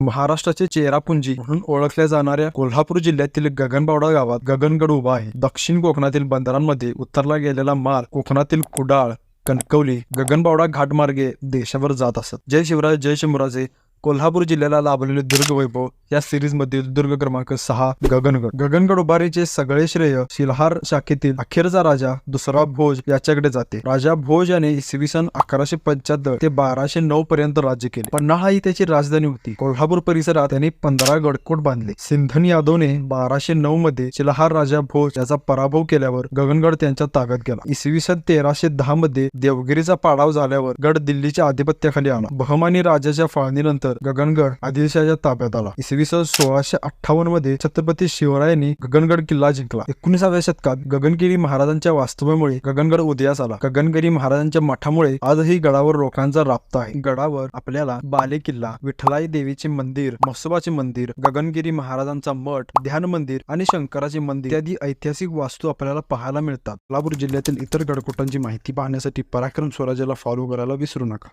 महाराष्ट्राचे चेरापुंजी म्हणून ओळखल्या जाणाऱ्या कोल्हापूर जिल्ह्यातील गगनबावडा गावात गगनगड उभा आहे. दक्षिण कोकणातील बंदरांमध्ये उतरला गेलेला माल कोकणातील कुडाळ, कणकवली, गगनबावडा घाटमार्गे देशावर जात असत. जय शिवराय जय शंभूराजे. कोल्हापूर जिल्ह्याला लाभलेले दुर्ग वैभव या सिरीज मधील दुर्ग क्रमांक 6 गगनगड. गगनगड उभारीचे सगळे श्रेय शिल्हार शाखेतील अखेरचा राजा दुसरा भोज याच्याकडे जाते. राजा भोज याने इसवी सन 1175 ते 1209 पर्यंत राज्य केले. पन्हाळा ही त्याची राजधानी होती. कोल्हापूर परिसरात त्यांनी 15 गडकोट बांधले. सिंधन यादवने 1209 मध्ये शिल्हार राजा भोज याचा पराभव केल्यावर गगनगड त्यांच्या ताब्यात गेला. इसवी सन 1310 मध्ये देवगिरीचा पाडाव झाल्यावर गड दिल्लीच्या आधिपत्याखाली आला. बहमानी राजाच्या फाळणीनंतर गगनगड आदिलशाहच्या ताब्यात आला. इसवी सन 1658 मध्ये छत्रपती शिवरायांनी गगनगड किल्ला जिंकला. 19व्या शतकात गगनगिरी महाराजांच्या वास्तव्यामुळे गगनगड उदयास आला. गगनगिरी महाराजांच्या मठामुळे आजही गडावर लोकांचा राबता आहे. गडावर आपल्याला बाले किल्ला, विठ्ठलाई देवीचे मंदिर, म्हसोबाचे मंदिर, गगनगिरी महाराजांचा मठ, ध्यान मंदिर आणि शंकराचे मंदिर इत्यादी ऐतिहासिक वास्तू आपल्याला पाहायला मिळतात. कोल्हापूर जिल्ह्यातील इतर गडकोटांची माहिती पाहण्यासाठी पराक्रम स्वराज्याला फॉलो करायला विसरू नका.